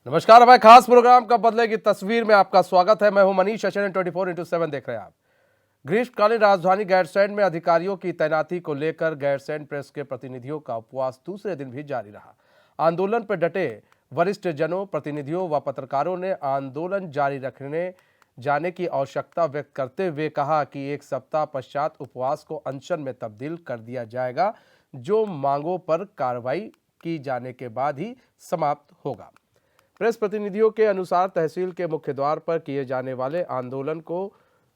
नमस्कार, हमारे खास प्रोग्राम का बदलेगी तस्वीर में आपका स्वागत है। मैं हूं मनीष। 24x7 देख रहे हैं आप। ग्रीष्मकालीन राजधानी गैरसैंण में अधिकारियों की तैनाती को लेकर गैरसैंण प्रेस के प्रतिनिधियों का उपवास दूसरे दिन भी जारी रहा। आंदोलन पर डटे वरिष्ठ जनों, प्रतिनिधियों व पत्रकारों ने आंदोलन जारी रखने जाने की आवश्यकता व्यक्त करते हुए कहा कि एक सप्ताह पश्चात उपवास को अनशन में तब्दील कर दिया जाएगा, जो मांगों पर कार्रवाई की जाने के बाद ही समाप्त होगा। प्रेस प्रतिनिधियों के अनुसार तहसील के मुख्य द्वार पर किए जाने वाले आंदोलन को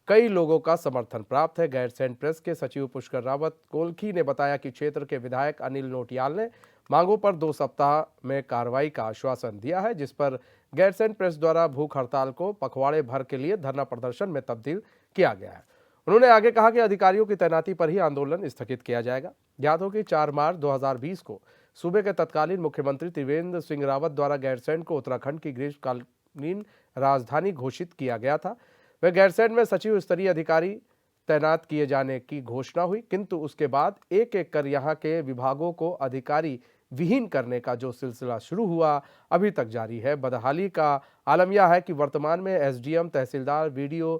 कई लोगों का समर्थन प्राप्त है। गैरसैंण प्रेस के सचिव पुष्कर रावत कोलखी ने बताया कि क्षेत्र के विधायक अनिल नोटियाल ने मांगों पर 2 सप्ताह में कार्रवाई का आश्वासन दिया है, जिस पर गैरसैंण प्रेस द्वारा भूख हड़ताल को पखवाड़े भर के लिए धरना प्रदर्शन में तब्दील किया गया है। उन्होंने आगे कहा कि अधिकारियों की तैनाती पर ही आंदोलन स्थगित किया जाएगा। याद हो कि 4 मार्च 2020 को सूबे के तत्कालीन मुख्यमंत्री त्रिवेंद्र सिंह रावत द्वारा गैरसैंण को उत्तराखंड की ग्रीष्मकालीन राजधानी घोषित किया गया था। वह गैरसैंण में सचिव स्तरीय अधिकारी तैनात किए जाने की घोषणा हुई, किंतु उसके बाद एक एक कर यहां के विभागों को अधिकारी विहीन करने का जो सिलसिला शुरू हुआ, अभी तक जारी है। बदहाली का आलम यह है कि वर्तमान में एसडीएम, तहसीलदार, वीडीओ,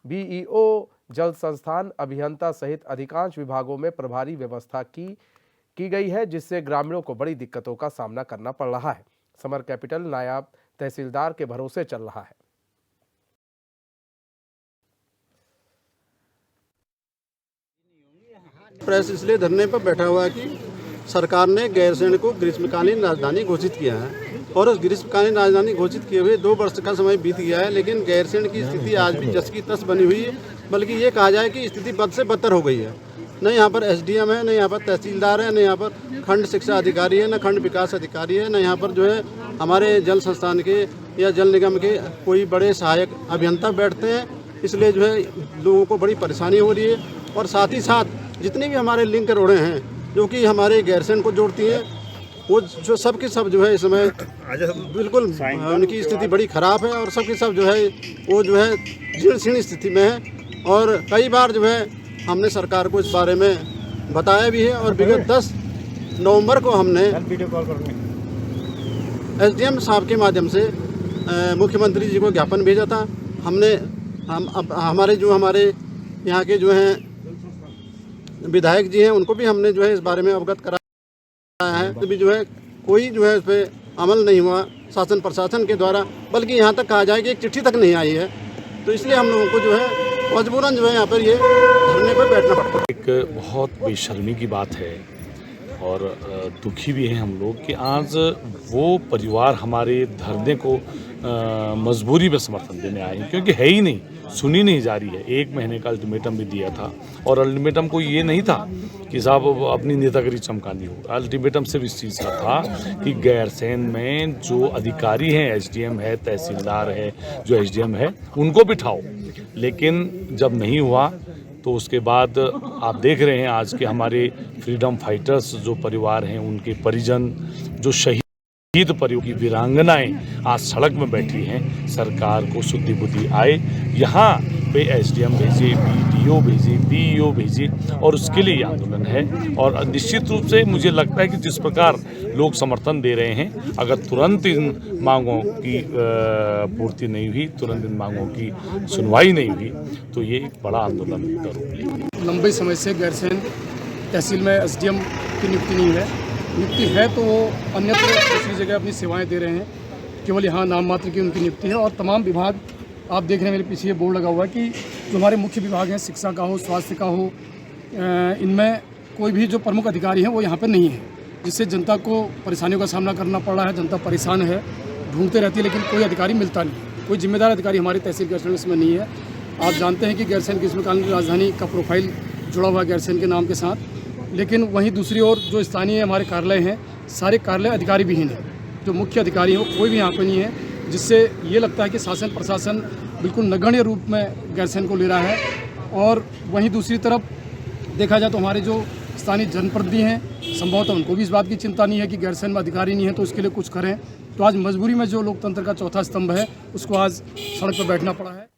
बीईओ, जल संस्थान अभियंता सहित अधिकांश विभागों में प्रभारी व्यवस्था की गई है, जिससे ग्रामीणों को बड़ी दिक्कतों का सामना करना पड़ रहा है। समर कैपिटल नायब तहसीलदार के भरोसे चल रहा है। प्रेस इसलिए धरने पर बैठा हुआ है कि सरकार ने गैरसैंण को ग्रीष्मकालीन राजधानी घोषित किया है और उस ग्रीष्मकालीन राजधानी घोषित किए हुए 2 वर्ष का समय बीत गया है, लेकिन गैरसैंण की स्थिति आज भी जस की तस बनी हुई है। बल्कि ये कहा जाए कि स्थिति बद से बदतर हो गई है। न यहाँ पर एसडीएम है, न यहाँ पर तहसीलदार है, न यहाँ पर खंड शिक्षा अधिकारी है, न खंड विकास अधिकारी है, न यहाँ पर जो है हमारे जल संस्थान के या जल निगम के कोई बड़े सहायक अभियंता बैठते हैं। इसलिए जो है लोगों को बड़ी परेशानी हो रही है। और साथ ही साथ जितनी भी हमारे लिंक रोडें हैं जो कि हमारे गैरसैंण को जोड़ती हैं, वो जो सब के सब जो है इस समय बिल्कुल उनकी स्थिति बड़ी ख़राब है और सब के सब जो है वो जो है जीर्ण शीर्ण स्थिति में है। और कई बार जो है हमने सरकार को इस बारे में बताया भी है और विगत 10 नवंबर को हमने एसडीएम साहब के माध्यम से मुख्यमंत्री जी को ज्ञापन भेजा था। हमारे यहाँ के जो हैं विधायक जी हैं उनको भी हमने जो है इस बारे में अवगत कराया है। तो भी जो है कोई जो है उस पर अमल नहीं हुआ शासन प्रशासन के द्वारा, बल्कि यहाँ तक कहा जाए कि एक चिट्ठी तक नहीं आई है। तो इसलिए हम लोगों को जो है मजबूरन जो है यहाँ पर ये धरने पर बैठना पड़ता है। एक बहुत बेशर्मी की बात है और दुखी भी हैं हम लोग कि आज वो परिवार हमारे धरने को मजबूरी में समर्थन देने आए, क्योंकि है ही नहीं, सुनी नहीं जा रही है। 1 महीने का अल्टीमेटम भी दिया था और अल्टीमेटम को ये नहीं था कि साहब अपनी नेतागिरी चमकानी हो। अल्टीमेटम सिर्फ इस चीज़ का था कि गैरसैंण में जो अधिकारी हैं, एसडीएम है, तहसीलदार है, जो एसडीएम है, उनको बिठाओ। लेकिन जब नहीं हुआ तो उसके बाद आप देख रहे हैं आज के हमारे फ्रीडम फाइटर्स जो परिवार हैं, उनके परिजन, जो शहीद परिवार की वीरांगनाएं आज सड़क में बैठी हैं। सरकार को शुद्धि बुद्धि आए, यहाँ पे एसडीएम भेजे, बीडीओ भेजे, बीईओ भेजे और उसके लिए आंदोलन है। और निश्चित रूप से मुझे लगता है कि जिस प्रकार लोग समर्थन दे रहे हैं, अगर तुरंत इन मांगों की पूर्ति नहीं हुई, तुरंत इन मांगों की सुनवाई नहीं हुई, तो ये एक बड़ा आंदोलन का रूप लेगा। लंबे समय से गैरसैंण तहसील में एसडीएम की नियुक्ति नहीं है। नियुक्ति है तो वो अन्यत्र दूसरी जगह अपनी सेवाएं दे रहे हैं, केवल यहाँ नाम मात्र की उनकी नियुक्ति है। और तमाम विभाग आप देख रहे हैं, मेरे पीछे ये बोर्ड लगा हुआ है कि जो हमारे मुख्य विभाग हैं, शिक्षा का हो, स्वास्थ्य का हो, इनमें कोई भी जो प्रमुख अधिकारी हैं वो यहाँ पर नहीं है, जिससे जनता को परेशानियों का सामना करना पड़ रहा है। जनता परेशान है, ढूंढते रहती है, लेकिन कोई अधिकारी मिलता नहीं। कोई जिम्मेदार अधिकारी हमारी तहसील गैरसैंण इसमें नहीं है। आप जानते हैं कि गैरसैंण ग्रीष्मकालीन राजधानी का प्रोफाइल जुड़ा हुआ है गैरसैंण के नाम के साथ, लेकिन वहीं दूसरी ओर जो स्थानीय हमारे कार्यालय हैं, सारे कार्यालय अधिकारी विहीन हैं। जो मुख्य अधिकारी हैं वो कोई भी यहाँ पर नहीं है, जिससे ये लगता है कि शासन प्रशासन बिल्कुल नगण्य रूप में गैरसैंण को ले रहा है। और वहीं दूसरी तरफ देखा जाए तो हमारे जो स्थानीय जनप्रतिनिधि हैं, संभवतः उनको भी इस बात की चिंता नहीं है कि गैरसैंण में अधिकारी नहीं है तो उसके लिए कुछ करें। तो आज मजबूरी में जो लोकतंत्र का चौथा स्तंभ है, उसको आज सड़क पर बैठना पड़ा है।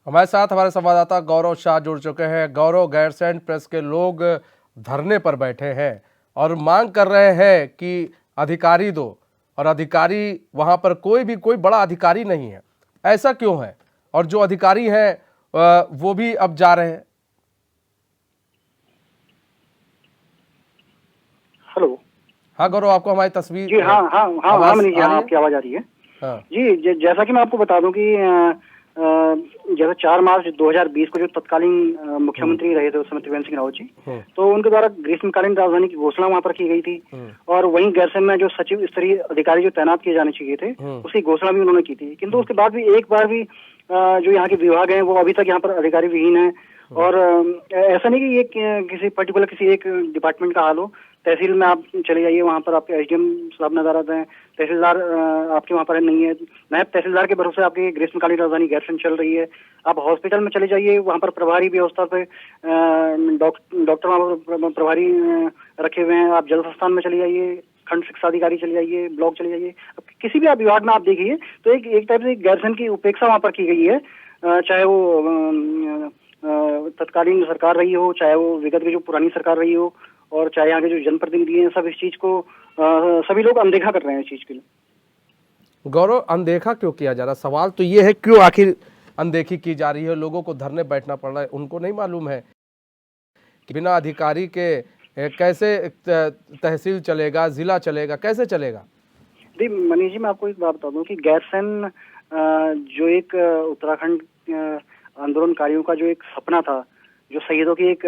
हमारे साथ हमारे संवाददाता गौरव शाह जुड़ चुके हैं। गौरव, गैरसैंण प्रेस के लोग धरने पर बैठे हैं और मांग कर रहे हैं कि अधिकारी दो, और अधिकारी वहां पर कोई बड़ा अधिकारी नहीं है, ऐसा क्यों है? और जो अधिकारी हैं वो भी अब जा रहे हैं। हेलो। हाँ गौरव, आपको हमारी तस्वीर जी हाँ हाँ हाँ हाँ आवाज मनीष जी, आ हाँ रही है? आपकी आवाज़ आ रही है। हाँ। जी जैसा कि मैं आपको बता दूं कि जैसे 4 मार्च 2020 को जो तत्कालीन मुख्यमंत्री रहे थे उस समय त्रिवेंद्र सिंह रावत जी, तो उनके द्वारा ग्रीष्मकालीन राजधानी की घोषणा वहां पर की गई थी। और वहीं गैरसैंण में जो सचिव स्तरीय अधिकारी जो तैनात किए जाने चाहिए थे उसकी घोषणा भी उन्होंने की थी, किंतु उसके बाद भी एक बार भी जो यहाँ के विभाग हैं वो अभी तक यहाँ पर अधिकारी विहीन है। और ऐसा नहीं कि ये किसी पर्टिकुलर किसी एक डिपार्टमेंट का हाल हो। तहसील में आप चले जाइए, वहाँ पर आपके एसडीएम साहब नजर आते हैं, तहसीलदार आपके वहाँ पर नहीं है, नायब तहसीलदार के भरोसे आपकी ग्रीष्मकालीन राजधानी गैरसैंण चल रही है। आप हॉस्पिटल में चले जाइए, वहाँ पर प्रभारी व्यवस्था पे डॉक्टर वहाँ पर प्रभारी रखे हुए हैं। आप जल संस्थान में चले जाइए, खंड शिक्षा अधिकारी चले जाइए, ब्लॉक चले जाइए, किसी भी आप विभाग में आप देखिए तो एक टाइप से गैरसैंण की उपेक्षा वहाँ पर की गई है। चाहे वो तत्कालीन सरकार रही हो, चाहे वो विगत की जो पुरानी सरकार रही हो, और चाहे यहाँ के जो जनप्रतिनिधि हैं, सब इस चीज को सभी लोग अनदेखा कर रहे हैं इस चीज के लिए। गौरव, अनदेखा क्यों किया जा रहा? सवाल तो ये है, क्यों आखिर अनदेखी की जा रही है? लोगों को धरने बैठना पड़ रहा है, उनको नहीं मालूम है कि बिना अधिकारी के कैसे तहसील चलेगा, जिला चलेगा, कैसे चलेगा? जी मनीष जी, मैं आपको एक बात बता दूं कि गैरसैंण जो एक उत्तराखंड आंदोलनकारियों का जो एक सपना था, जो शहीदों की एक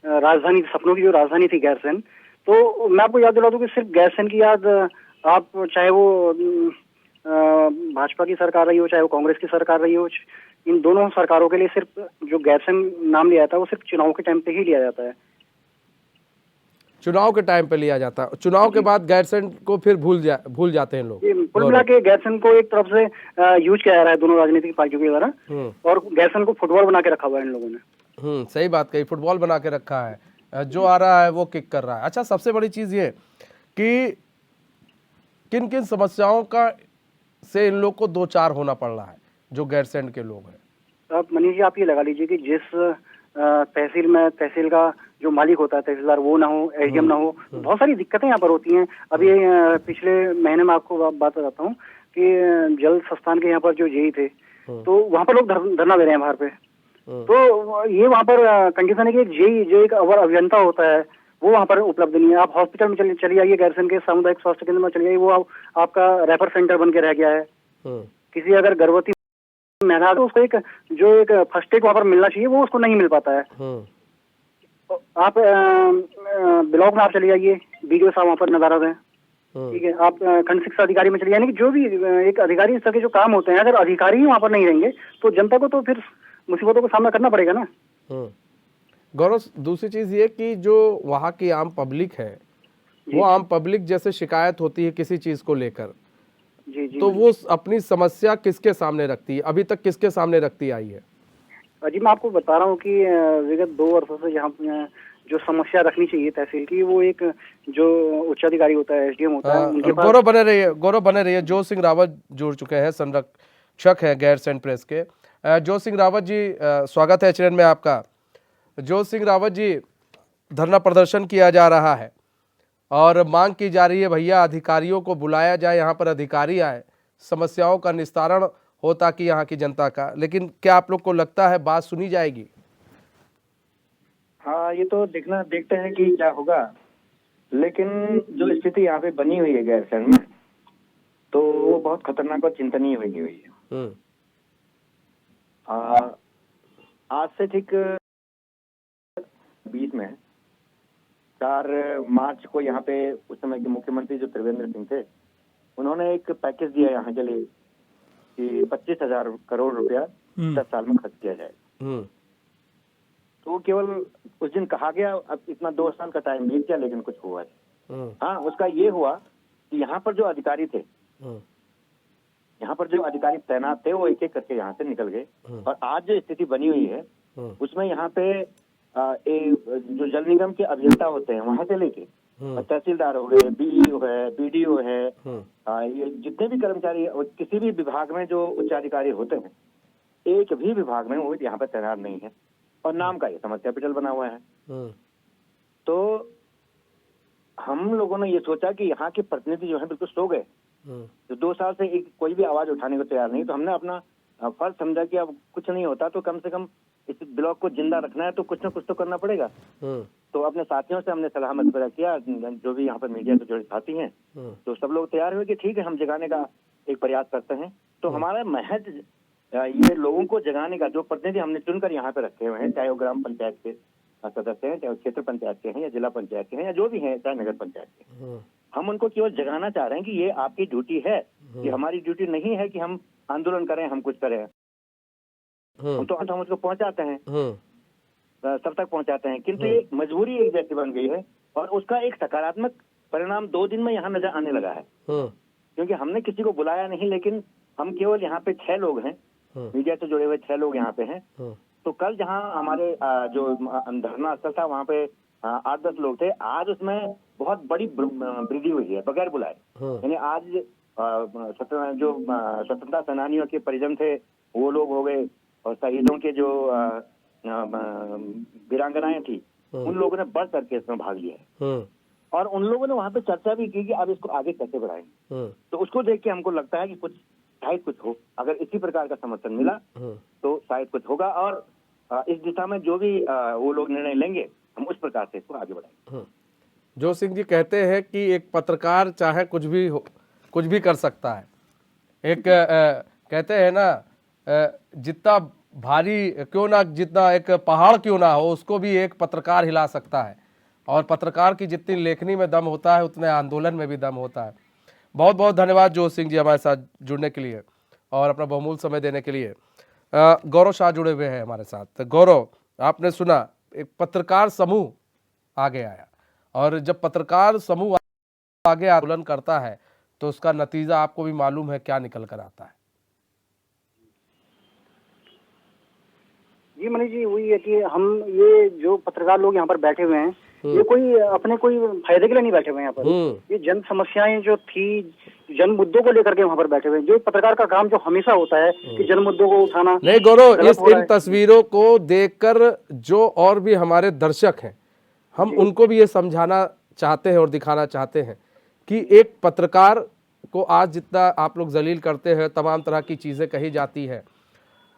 राजधानी, सपनों की जो राजधानी थी गैरसैंण, तो मैं आपको याद दिला दूं कि सिर्फ गैरसैंण की याद आप चाहे वो भाजपा की सरकार रही हो, चाहे वो कांग्रेस की सरकार रही हो, इन दोनों सरकारों के लिए सिर्फ जो गैरसैंण नाम लिया जाता है वो सिर्फ चुनाव के टाइम पे ही लिया जाता है। चुनाव के टाइम पे लिया जाता है, चुनाव के बाद गैरसैंण को फिर भूल जाते हैं लोग। कुल मिला के गैरसैंण को एक तरफ से यूज किया जा रहा है दोनों राजनीतिक पार्टियों के द्वारा, और गैरसैंण को फुटबॉल बना के रखा हुआ है इन लोगों ने। सही बात कही, फुटबॉल बना के रखा है, जो आ रहा है वो किक कर रहा है। अच्छा, सबसे बड़ी चीज ये कि किन किन समस्याओं का से इन लोग को दो चार होना पड़ रहा है, जो गैरसैंण के लोग हैं। अब मनीष जी, आप ये लगा लीजिए कि जिस तहसील में तहसील का जो मालिक होता है, तहसीलदार, वो ना हो, एसडीएम ना हो, तो बहुत सारी दिक्कतें यहाँ पर होती हैं। अभी पिछले महीने में आपको बात बताता हूँ कि जल संस्थान के यहाँ पर जो जेई थे, तो वहाँ पर लोग धरना दे रहे हैं बाहर पे। तो ये वहाँ पर कंडीशन है कि एक जेई जो एक अवर अभियंता होता है वो वहाँ पर उपलब्ध नहीं है। आप हॉस्पिटल में चले जाइए, गैरसैंण के सामुदायिक स्वास्थ्य केंद्र में चले जाइए, वो आपका रेफर सेंटर बन के रह गया है। किसी अगर गर्भवती महिला तो उसको एक फर्स्ट एड वहाँ पर मिलना चाहिए, वो उसको नहीं मिल पाता है। आप ब्लॉक में आप चले जाइए, बीडीओ साहब वहाँ पर नदारद हैं, ठीक है। आप खंड शिक्षा अधिकारी में चले, यानी कि जो भी एक अधिकारी स्तर के जो काम होते हैं, अगर अधिकारी ही वहाँ पर नहीं रहेंगे तो जनता को तो फिर मुसीबतों का सामना करना पड़ेगा ना। गौरव, दूसरी चीज ये कि जो वहाँ की आम पब्लिक है, वो आम पब्लिक जैसे शिकायत होती है किसी चीज को लेकर, जी तो वो अपनी समस्या किसके सामने रखती है? अभी तक किसके सामने रखती आई है? जी मैं आपको बता रहा हूँ कि विगत 2 वर्षों से यहाँ जो समस्या रखनी चाहिए तहसील की, वो एक जो उच्चाधिकारी होता है, एसडीएम होता है, उनके पास। गौरव बने रहिए। जो सिंह रावत जुड़ चुके हैं, संरक्षक है गैरसैंण प्रेस के। जो सिंह रावत जी, स्वागत है चैनल में आपका। जो सिंह रावत जी, धरना प्रदर्शन किया जा रहा है और मांग की जा रही है, भैया अधिकारियों को बुलाया जाए, यहाँ पर अधिकारी आए, समस्याओं का निस्तारण हो ताकि यहाँ की जनता का। लेकिन क्या आप लोग को लगता है बात सुनी जाएगी? हाँ, ये तो देखते हैं कि क्या होगा, लेकिन जो स्थिति यहाँ पे बनी हुई है गैरसैंण में, तो वो बहुत खतरनाक और चिंतनीय बनी हुई है। आज से ठीक 20 में 4 मार्च को यहाँ पे उस समय के मुख्यमंत्री जो त्रिवेंद्र सिंह थे, उन्होंने एक पैकेज दिया यहाँ के लिए कि 25,000 करोड़ रुपया 10 साल में खर्च किया जाए। तो केवल उस दिन कहा गया, अब इतना 2 साल का टाइम बीत गया लेकिन कुछ हुआ नहीं। हाँ, उसका ये हुआ कि यहाँ पर जो अधिकारी थे, यहाँ पर जो अधिकारी तैनात थे, वो एक एक करके यहाँ से निकल गए। और आज जो स्थिति बनी हुई है उसमें यहाँ पे जो जल निगम के अभियंता होते हैं वहां से लेके तहसीलदार हो गए, बीईओ है, बीडीओ है, ये जितने भी कर्मचारी किसी भी विभाग में जो उच्चाधिकारी होते हैं, एक भी विभाग में वो यहाँ पे तैनात नहीं है, और नाम का ये समस्या पिटल बना हुआ है। तो हम लोगों ने ये सोचा कि यहाँ के प्रतिनिधि जो है बिल्कुल सो गए, जो 2 साल से एक कोई भी आवाज उठाने को तैयार नहीं, तो हमने अपना फर्ज समझा कि अब कुछ नहीं होता तो कम से कम इस ब्लॉक को जिंदा रखना है तो कुछ ना कुछ तो करना पड़ेगा। तो अपने साथियों से हमने सलाह मशवरा किया, जो भी यहाँ पर मीडिया से जुड़े साथी हैं, तो सब लोग तैयार हुए कि ठीक है हम जगाने का एक प्रयास करते हैं। तो हमारा महज ये लोगों को जगाने का, जो प्रतिनिधि हमने चुनकर यहाँ पे रखे हुए हैं, चाहे वो ग्राम पंचायत के सदस्य हैं, चाहे वो क्षेत्र पंचायत के हैं या जिला पंचायत के हैं या जो भी हैं, चाहे नगर पंचायत के, हम उनको केवल जगाना चाह रहे हैं कि ये आपकी ड्यूटी है, ये हमारी ड्यूटी नहीं है कि हम आंदोलन करें, हम कुछ करें। हम उसको पहुंचाते हैं, सब तक पहुंचाते हैं, किंतु ये मजबूरी एक जैसी बन गई है और उसका एक सकारात्मक परिणाम 2 दिन में यहाँ नजर आने लगा है। क्योंकि हमने किसी को बुलाया नहीं, लेकिन हम केवल यहाँ पे 6 लोग हैं, मीडिया से जुड़े हुए 6 लोग यहाँ पे हैं। तो कल जहाँ हमारे जो धरना स्थल था वहाँ पे 8-10 लोग थे, आज उसमें बहुत बड़ी वृद्धि हुई है बगैर बुलाए। यानी आज जो स्वतंत्रता सेनानियों के परिजन थे वो लोग हो गए, और शहीदों के जो वीरांगनाएं थी उन लोगों ने बढ़ करके इसमें भाग लिया है। और उन लोगों ने वहां पे चर्चा भी की कि अब इसको आगे कैसे बढ़ाएंगे। तो उसको देख के हमको लगता है कि कुछ शायद कुछ हो, अगर इसी प्रकार का समर्थन मिला तो शायद कुछ होगा, और इस दिशा में जो भी वो लोग निर्णय लेंगे हम उस प्रकार से इसको आगे बढ़ाएंगे। जो सिंह जी कहते हैं कि एक पत्रकार चाहे कुछ भी हो, कुछ भी कर सकता है। एक कहते हैं ना, जितना भारी क्यों ना, जितना एक पहाड़ क्यों ना हो, उसको भी एक पत्रकार हिला सकता है। और पत्रकार की जितनी लेखनी में दम होता है उतने आंदोलन में भी दम होता है। बहुत बहुत धन्यवाद जो सिंह जी हमारे साथ जुड़ने के लिए और अपना बहुमूल्य समय देने के लिए। गौरव शाह जुड़े हुए हैं हमारे साथ। तो गौरव, आपने सुना एक पत्रकार समूह आगे आया, और जब पत्रकार समूह आगे आंदोलन करता है तो उसका नतीजा आपको भी मालूम है क्या निकल कर आता है। जी मनीष जी, वही है कि हम ये जो पत्रकार लोग यहाँ पर बैठे हुए हैं, ये कोई अपने कोई फायदे के लिए नहीं बैठे हुए हैं यहाँ पर। ये जन समस्याएं जो थी, जन मुद्दों को लेकर के वहाँ पर बैठे हुए हैं। जो पत्रकार का काम जो हमेशा होता है कि जन मुद्दों को उठाना। नहीं गौरव, इन तस्वीरों को देखकर जो और भी हमारे दर्शक हैं, हम उनको भी ये समझाना चाहते हैं और दिखाना चाहते हैं कि एक पत्रकार को आज जितना आप लोग जलील करते हैं, तमाम तरह की चीजें कही जाती है,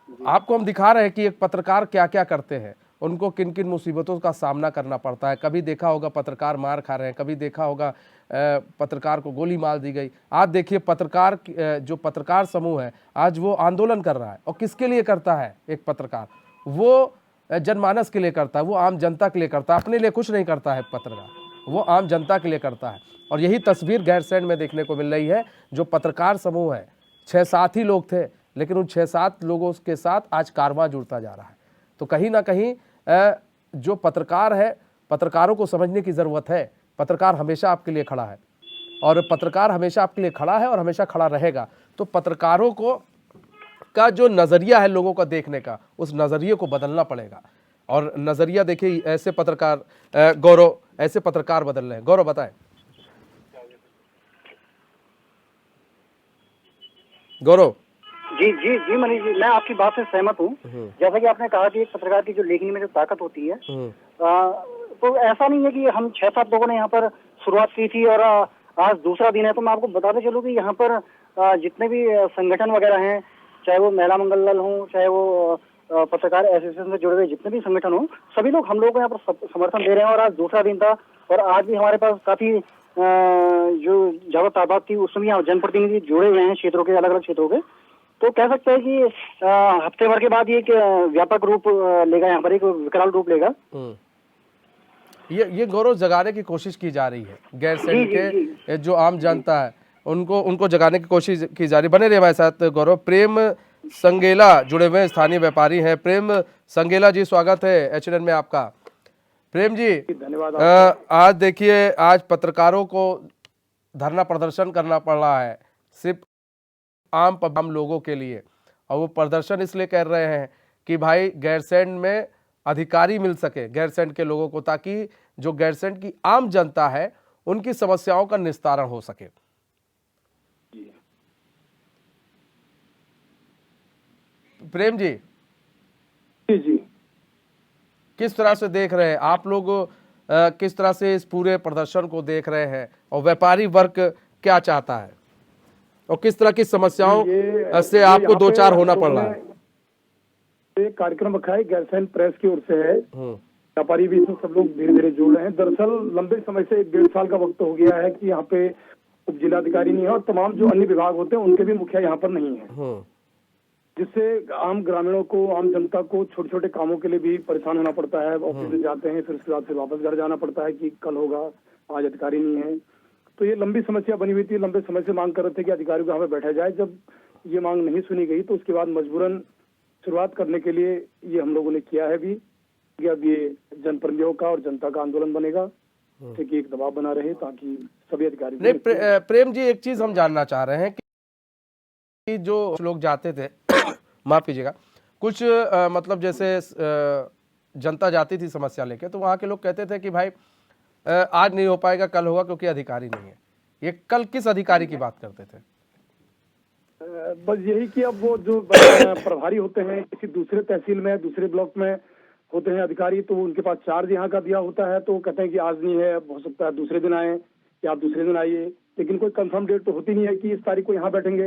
आपको हम दिखा रहे हैं कि एक पत्रकार क्या क्या करते हैं, उनको किन किन मुसीबतों का सामना करना पड़ता है। कभी देखा होगा पत्रकार मार खा रहे हैं, कभी देखा होगा पत्रकार को गोली मार दी गई। आज देखिए पत्रकार, जो पत्रकार समूह है आज वो आंदोलन कर रहा है, और किसके लिए करता है एक पत्रकार? वो जनमानस के लिए करता है, वो आम जनता के लिए करता है, अपने लिए कुछ नहीं करता है पत्रकार, वो आम जनता के लिए करता है। और यही तस्वीर गैरसैंण में देखने को मिल रही है। जो पत्रकार समूह है, 6-7 ही लोग थे, लेकिन उन 6-7 लोगों के साथ आज कारवां जुड़ता जा रहा है। तो कहीं ना कहीं जो पत्रकार है, पत्रकारों को समझने की ज़रूरत है। पत्रकार हमेशा आपके लिए खड़ा है, और पत्रकार हमेशा आपके लिए खड़ा है और हमेशा खड़ा रहेगा। तो पत्रकारों को का जो नज़रिया है लोगों का देखने का, उस नज़रिए को बदलना पड़ेगा। और नज़रिया देखिए, ऐसे पत्रकार गौरव, ऐसे पत्रकार बदल रहे हैं। गौरव बताएं। गौरव जी जी जी मनीष जी, मैं आपकी बात से सहमत हूँ। जैसा कि आपने कहा कि एक पत्रकार की जो लेखनी में जो ताकत होती है, तो ऐसा नहीं है कि हम 6-7 लोगों ने यहाँ पर शुरुआत की थी और आज दूसरा दिन है। तो मैं आपको बताते चलूँ कि यहाँ पर जितने भी संगठन वगैरह हैं, चाहे वो महिला मंगल दल हो, चाहे वो पत्रकार एसोसिएशन से जुड़े हुए जितने भी संगठन हो, सभी लोग हम लोग को यहाँ पर समर्थन दे रहे हैं। और आज दूसरा दिन था, और आज भी हमारे पास काफी जो ज्यादा तादाद थी, उसमें यहाँ जनप्रतिनिधि जुड़े हुए हैं क्षेत्रों के, अलग अलग क्षेत्रों के। तो कह सकते हैं कि हफ्ते भर के बाद ये एक व्यापक रूप लेगा, यहाँ पर एक विकराल रूप लेगा। ये गौरव जगाने की कोशिश की जा रही है गैरसैंण के जो आम जनता है, उनको जगाने की कोशिश की जा रही है। बने रहिए हमारे साथ गौरव। प्रेम संगेला जुड़े हुए स्थानीय व्यापारी हैं। प्रेम संगेला जी, स्वागत है HNN में आपका। प्रेम जी, धन्यवाद। आज देखिए, आज पत्रकारों को धरना प्रदर्शन करना पड़ रहा है, सिर्फ आम लोगों के लिए। और वो प्रदर्शन इसलिए कर रहे हैं कि भाई गैरसैंण में अधिकारी मिल सके गैरसैंण के लोगों को, ताकि जो गैरसैंण की आम जनता है उनकी समस्याओं का निस्तारण हो सके। प्रेम जी, जी किस तरह से देख रहे हैं आप लोग? किस तरह से इस पूरे प्रदर्शन को देख रहे हैं और व्यापारी वर्ग क्या चाहता है और किस तरह की समस्याओं से आपको दो चार होना पड़ रहा है? एक कार्यक्रम रखा है गैरसैंण प्रेस की ओर से है, व्यापारी भी इसमें सब लोग धीरे धीरे जुड़ रहे हैं। दरअसल लंबे समय से 1.5 साल का वक्त हो गया है कि यहाँ पे उप जिलाधिकारी नहीं है और तमाम जो अन्य विभाग होते हैं उनके भी मुखिया यहाँ पर नहीं है, जिससे आम ग्रामीणों को, आम जनता को छोटे छोटे कामों के लिए भी परेशान होना पड़ता है। ऑफिस में जाते हैं, फिर उसके बाद से वापस घर जाना पड़ता है कि कल होगा, आज अधिकारी नहीं है। तो ये लंबी समस्या बनी हुई थी। लंबे समय से मांग कर रहे थे कि अधिकारियों को यहाँ पे बैठा जाए। जब ये मांग नहीं सुनी गई तो उसके बाद मजबूरन शुरुआत करने के लिए ये हम लोगों ने किया है भी कि अब ये जनप्रतिनिधियों का और जनता का आंदोलन बनेगा, कि एक दबाव बना रहे ताकि सभी अधिकारी नहीं प्रेम जी, एक चीज हम जानना चाह रहे हैं कि जो लोग जाते थे माफ कीजिएगा, कुछ मतलब जैसे जनता जाती थी समस्या लेके, तो वहाँ के लोग कहते थे कि भाई आज नहीं हो पाएगा, कल होगा, क्योंकि अधिकारी नहीं है। ये कल किस अधिकारी की बात करते थे? बस यही कि अब वो जो प्रभारी होते हैं किसी दूसरे तहसील में, दूसरे ब्लॉक में होते हैं अधिकारी, तो उनके पास चार्ज यहाँ का दिया होता है, तो कहते हैं कि आज नहीं है, हो सकता है दूसरे दिन आए या आप दूसरे दिन आइए, लेकिन कोई कंफर्म डेट तो होती नहीं है कि इस तारीख को यहाँ बैठेंगे।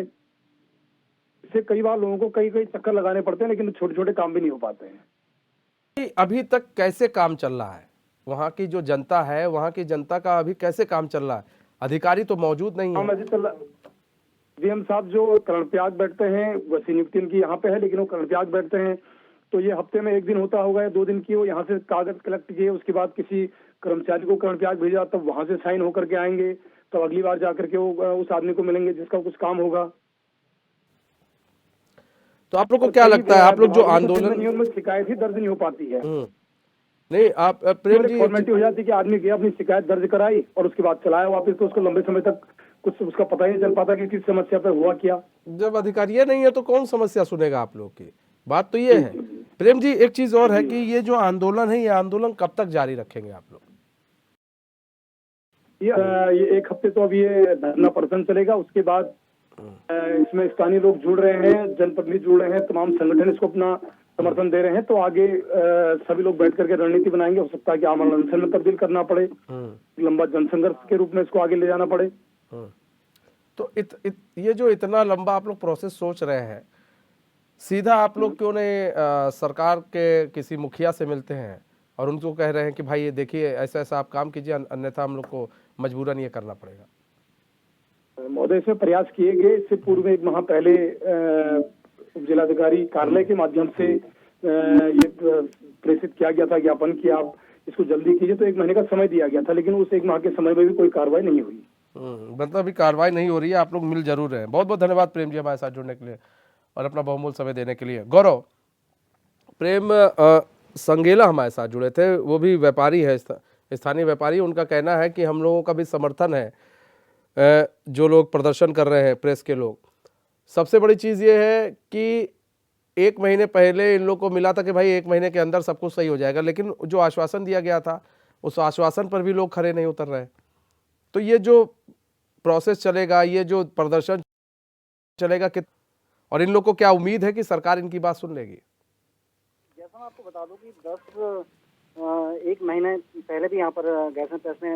इससे कई बार लोगों को कई कई चक्कर लगाने पड़ते हैं, लेकिन छोटे छोटे काम भी नहीं हो पाते हैं। अभी तक कैसे काम चल रहा है? वहाँ की जो जनता है, वहाँ की जनता का अभी कैसे काम चल रहा है? अधिकारी तो मौजूद नहीं है। डीएम साहब जो कर्णप्रयाग बैठते हैं, वैसी नियुक्ति उनकी यहाँ पे है, लेकिन वो कर्णप्रयाग बैठते हैं तो ये हफ्ते में 1 दिन होता होगा या 2 दिन की, वो यहाँ से कागज कलेक्ट किए, उसके बाद किसी कर्मचारी को कर्णप्रयाग भेजा, तब वहां से साइन होकर के आएंगे, तब अगली बार जाकर के वो उस आदमी को मिलेंगे जिसका कुछ काम होगा। तो आप लोग को क्या लगता है, आप लोग जो आंदोलन में शिकायत ही दर्ज नहीं हो पाती है? नहीं, आप प्रेम जी, फॉर्मेलिटी हो जाती है कि आदमी गया, अपनी शिकायत दर्ज कराई और उसके बाद चलाया वापस, तो उसको लंबे समय तक कुछ उसका पता ही नहीं चल पाता कि किस समस्या पे हुआ क्या। जब अधिकारी नहीं है तो कौन समस्या सुनेगा आप लोग की? बात तो ये है। प्रेम जी, एक चीज और है कि ये जो आंदोलन है, ये आंदोलन कब तक जारी रखेंगे आप लोग? ये 1 हफ्ते तो अब ये धरना प्रदर्शन चलेगा, उसके बाद इसमें स्थानीय लोग जुड़ रहे हैं, जनप्रतिनिधि जुड़ रहे हैं, तमाम संगठन इसको अपना समर्थन दे रहे हैं, तो आगे सभी लोग बैठ करके रणनीति बनाएंगे। हो सकता है कि आमरण अनशन में तब्दील करना पड़े, लंबा जनसंघर्ष के रूप में इसको आगे ले जाना पड़े। तो ये जो इतना लंबा आप लोग प्रोसेस सोच रहे हैं, सीधा आप लोग क्यों नहीं सरकार के किसी मुखिया से मिलते हैं और उनको कह रहे हैं कि भाई ये देखिए ऐसा ऐसा आप काम कीजिए, अन्यथा हम लोग को मजबूरन ये करना पड़ेगा? महोदय, इसमें प्रयास किए गए। इससे पूर्व 1 माह पहले जिलाधिकारी कार्यालय के माध्यम से ये प्रेषित किया गया था ज्ञापन कि आप इसको जल्दी कीजिए, तो 1 महीने का समय दिया गया था, लेकिन उस 1 माह के समय में भी कोई कार्रवाई नहीं हुई। मतलब अभी कार्रवाई नहीं हो रही है, आप लोग मिल जरूर रहे हैं। बहुत बहुत धन्यवाद प्रेम जी हमारे साथ जुड़ने के लिए और अपना बहुमूल्य समय देने के लिए। गौरव, प्रेम संगेला हमारे साथ जुड़े थे, वो भी व्यापारी है, स्थानीय व्यापारी। उनका कहना है कि हम लोगों का भी समर्थन है, जो लोग प्रदर्शन कर रहे हैं प्रेस के लोग। सबसे बड़ी चीज़ ये है कि 1 महीने पहले इन लोग को मिला था कि भाई 1 महीने के अंदर सब कुछ सही हो जाएगा, लेकिन जो आश्वासन दिया गया था उस आश्वासन पर भी लोग खरे नहीं उतर रहे। तो ये जो प्रोसेस चलेगा, ये जो प्रदर्शन चलेगा, और इन लोग को क्या उम्मीद है कि सरकार इनकी बात सुन लेगी? जैसा मैं आपको बता दूं कि 1 महीने पहले भी यहाँ पर गैरसैंण प्रेस ने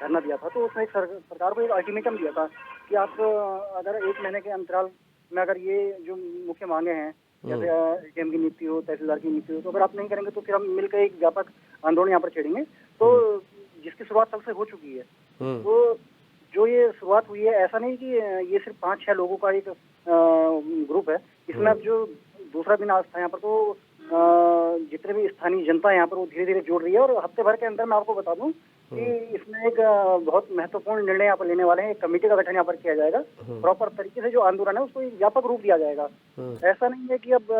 धरना दिया था, तो उसमें सरकार को एक अल्टीमेटम दिया था कि आप अगर 1 महीने के अंतराल में अगर ये जो मुख्य मांगे हैं, जैसे एडीएम की नियुक्ति हो, तहसीलदार की नियुक्ति हो, तो अगर आप नहीं करेंगे तो फिर हम मिलकर एक व्यापक आंदोलन यहाँ पर छेड़ेंगे। तो जिसकी शुरुआत कल से हो चुकी है, तो जो ये शुरुआत हुई है, ऐसा नहीं कि ये सिर्फ 5-6 लोगों का एक ग्रुप है। इसमें अब जो दूसरा दिन आज था यहाँ पर, तो जितने भी स्थानीय जनता है यहाँ पर वो धीरे धीरे जुड़ रही है। और हफ्ते भर के अंदर मैं आपको बता दूं कि इसमें एक बहुत महत्वपूर्ण निर्णय यहाँ पर लेने वाले हैं। एक कमेटी का गठन यहाँ पर किया जाएगा, प्रॉपर तरीके से जो आंदोलन है उसको एक व्यापक रूप दिया जाएगा। ऐसा नहीं है कि अब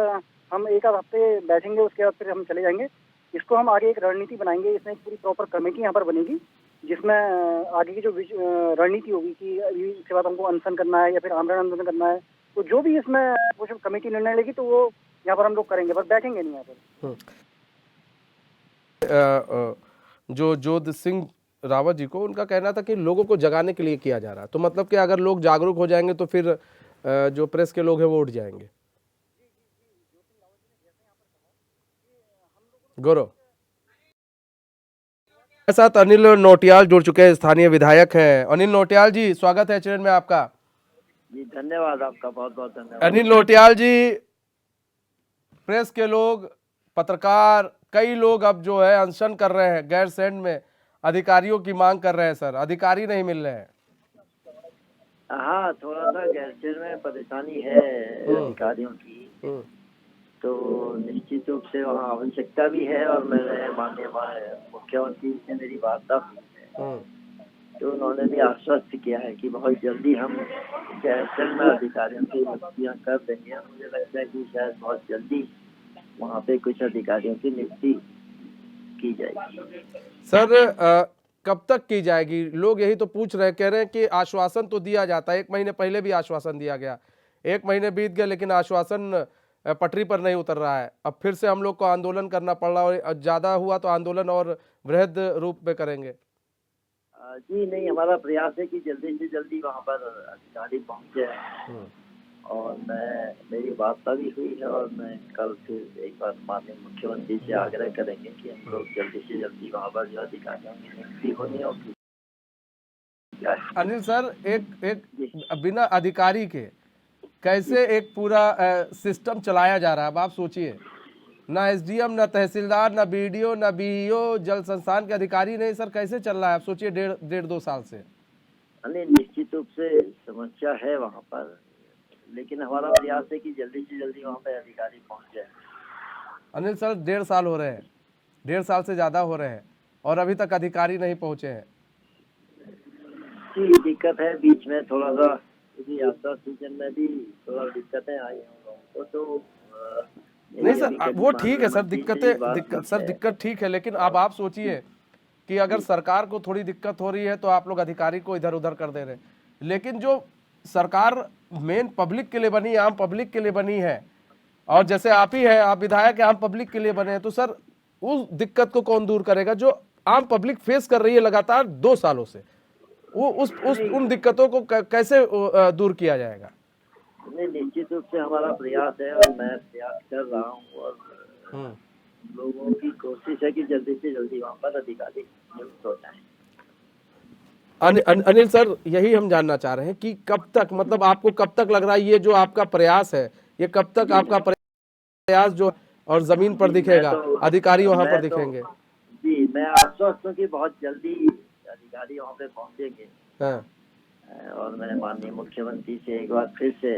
हम 1 आध हफ्ते बैठेंगे उसके बाद फिर हम चले जाएंगे। इसको हम आगे एक रणनीति बनाएंगे। इसमें एक पूरी प्रॉपर कमेटी यहाँ पर बनेगी, जिसमें आगे की जो रणनीति होगी कि इसके बाद हमको अनशन करना है या फिर आमरण अनशन करना है, तो जो भी इसमें वो जो कमेटी निर्णय लेगी तो वो यहाँ पर हम लोग करेंगे, पर बैठेंगे नहीं यहाँ पर। जो जोध सिंह रावत जी को, उनका कहना था कि लोगों को जगाने के लिए किया जा रहा है, तो मतलब कि अगर लोग जागरूक हो जाएंगे तो फिर जो प्रेस के लोग हैं वो उठ जाएंगे। गौरव, हमारे साथ अनिल नौटियाल जुड़ चुके हैं, स्थानीय विधायक हैं। अनिल नौटियाल जी, स्वागत है चैनल में आपका। जी धन्यवाद, आपका बहुत बहुत धन्यवाद। अनिल नौटियाल जी, प्रेस के लोग, पत्रकार, कई लोग अब जो है अनशन कर रहे हैं, गैरसैंण में अधिकारियों की मांग कर रहे हैं सर, अधिकारी नहीं मिल रहे हैं। हाँ, थोड़ा सा गैरसैंण में परेशानी है अधिकारियों की, तो निश्चित रूप से वहाँ आवश्यकता भी है। और मैंने माननीय मुख्यमंत्री से मेरी वार्ता हुई है, तो उन्होंने भी आश्वस्त किया है कि बहुत जल्दी हम गैरसैंण में अधिकारियों की नियुक्तियाँ कर देंगे। मुझे लगता है कि शायद बहुत जल्दी वहाँ पे कुछ अधिकारियों की नियुक्ति की जाएगी। सर कब तक की जाएगी? लोग यही तो पूछ रहे, कह रहे हैं कि आश्वासन तो दिया जाता है, 1 महीने पहले भी आश्वासन दिया गया, 1 महीने बीत गया लेकिन आश्वासन पटरी पर नहीं उतर रहा है। अब फिर से हम लोग को आंदोलन करना पड़ रहा है, और ज़्यादा हुआ तो आंदोलन और वृहद रूप में करेंगे। जी नहीं, हमारा प्रयास है कि जल्दी से जल्दी वहाँ पर अधिकारी पहुँचे। और मेरी वार्ता भी हुई है, और मैं कल फिर एक बार माननीय मुख्यमंत्री से आग्रह करेंगे कि हम लोग जल्दी से जल्दी वहाँ पर जो अधिकारियों की नियुक्ति होनी होगी। अनिल सर, एक बिना अधिकारी के कैसे एक पूरा सिस्टम चलाया जा रहा है? अब आप सोचिए, ना एसडीएम, ना तहसीलदार, ना बीडीओ, ना बीईओ, जल संस्थान के अधिकारी नहीं सर, कैसे चल रहा है? आप सोचिए, 1.5-2 साल से। अनिल, निश्चित रूप से समस्या है वहाँ पर, लेकिन हमारा प्रयास है कि जल्दी से जल्दी वहाँ पे अधिकारी पहुँच जाए। अनिल सर, 1.5 साल हो रहे हैं, 1.5 साल से ज़्यादा हो रहे हैं, और अभी तक अधिकारी नहीं पहुँचे हैं। जी, दिक्कत है। बीच में थोड़ा सा यात्रा सीजन में भी थोड़ा दिक्कतें आई हैं तो नहीं सर, वो ठीक है सर, दिक्कत ठीक है, लेकिन अब आप सोचिए कि अगर सरकार को थोड़ी दिक्कत हो रही है तो आप लोग अधिकारी को इधर उधर कर दे रहे हैं, लेकिन जो सरकार मेन पब्लिक के लिए बनी, आम पब्लिक के लिए बनी है, और जैसे आप ही हैं, आप विधायक हैं, आम पब्लिक के लिए बने हैं, तो सर उस दिक्कत को कौन दूर करेगा जो आम पब्लिक फेस कर रही है लगातार 2 सालों से? वो उन दिक्कतों को कैसे दूर किया जाएगा? नहीं, निश्चित रूप से हमारा प्रयास है, और मैं प्रयास कर रहा हूँ, और लोगों की कोशिश है कि जल्दी से जल्दी वहाँ पर अधिकारी नियुक्त हो जाए। अनिल सर, यही हम जानना चाह रहे हैं कि कब तक, मतलब आपको कब तक लग रहा है ये जो आपका प्रयास है, ये कब तक आपका प्रयास जो और जमीन पर दिखेगा, अधिकारी वहाँ पर दिखेंगे? जी, मैं आश्वस्त हूँ कि बहुत जल्दी अधिकारी वहाँ पे पहुँचेंगे। और मैं माननीय मुख्यमंत्री से एक बार फिर से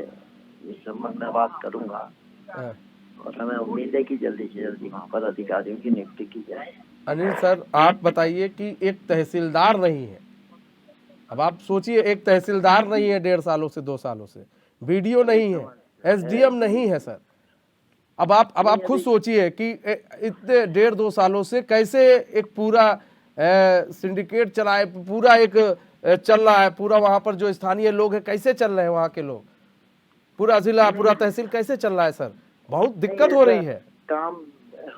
इस संबंध में बात करूँगा, और हमें उम्मीद है कि जल्दी से जल्दी वहाँ पर अधिकारियों की नियुक्ति की जाए। अनिल सर, आप बताइए कि एक तहसीलदार नहीं है, अब आप सोचिए, एक तहसीलदार नहीं है 1.5 सालों से, 2 सालों से, बीडीओ नहीं है, एसडीएम नहीं है सर। अब आप खुद सोचिए कि इतने 1.5-2 सालों से कैसे एक पूरा सिंडिकेट चलाए, पूरा एक चल रहा है, पूरा वहां पर जो स्थानीय लोग हैं कैसे चल रहे हैं, वहां के लोग, पूरा जिला, पूरा तहसील कैसे चल रहा है सर? बहुत दिक्कत हो रही है। काम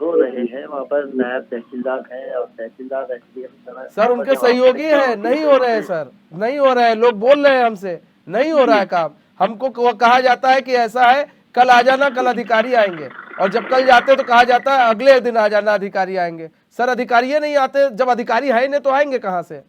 हो रहे हैं वहाँ पर, नायब तहसीलदार है और तहसीलदार एसडीएम सर, उनके सहयोगी है, नहीं हो रहे हैं सर, नहीं हो रहा है। लोग बोल रहे हैं हमसे, नहीं हो रहा है काम। हमको कहा जाता है कि ऐसा है, कल आ जाना, कल अधिकारी आएंगे, और जब कल जाते तो कहा जाता है अगले दिन आ जाना, अधिकारी आएंगे। सर, अधिकारी नहीं आते, जब अधिकारी है नहीं तो आएंगे कहाँ से?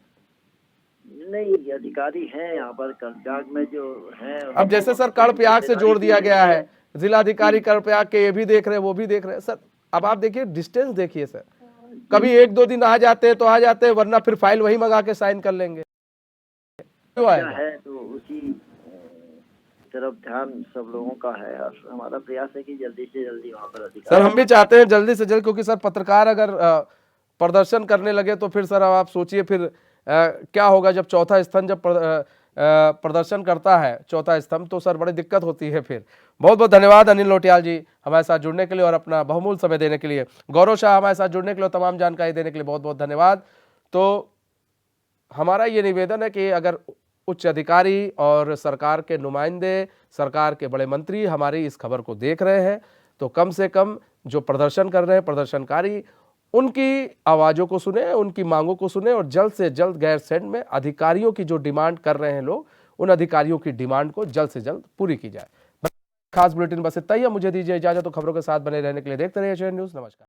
नहीं, अधिकारी हैं यहाँ पर कर्णप्रयाग में जो है। अब जैसे सर कर्णप्रयाग से जोड़ दिया गया है, जिलाधिकारी कर्णप्रयाग के ये भी देख रहे हैं, वो भी देख रहे हैं सर। अब आप देखिए, डिस्टेंस देखिए सर, कभी 1-2 दिन आ जाते हैं तो आ जाते हैं, वरना फिर फाइल वही मंगा के साइन कर लेंगे। क्यों आएगा? है तो उसी तरफ ध्यान सब लोगों का है, और हमारा प्रयास है कि जल्दी से जल्दी वहाँ पर अधिकारी। सर, हम भी चाहते हैं जल्दी से जल्द, क्योंकि सर पत्रकार अगर प्रदर्शन करने लगे तो फिर सर अब आप सोचिए फिर क्या होगा जब चौथा स्तंभ जब प्रदर्शन करता है, चौथा स्तंभ, तो सर बड़ी दिक्कत होती है फिर। बहुत बहुत धन्यवाद अनिल नौटियाल जी हमारे साथ जुड़ने के लिए और अपना बहुमूल्य समय देने के लिए। गौरव शाह हमारे साथ जुड़ने के लिए, तमाम जानकारी देने के लिए बहुत बहुत धन्यवाद। तो हमारा ये निवेदन है कि अगर उच्च अधिकारी और सरकार के नुमाइंदे, सरकार के बड़े मंत्री हमारी इस खबर को देख रहे हैं, तो कम से कम जो प्रदर्शन कर रहे हैं प्रदर्शनकारी, उनकी आवाज़ों को सुने, उनकी मांगों को सुने, और जल्द से जल्द गैरसैंण में अधिकारियों की जो डिमांड कर रहे हैं लोग, उन अधिकारियों की डिमांड को जल्द से जल्द पूरी की जाए। खास बुलेटिन बस इतना ही है, मुझे दीजिए इजाजत। तो खबरों के साथ बने रहने के लिए देखते रहिए एशियन न्यूज़। नमस्कार।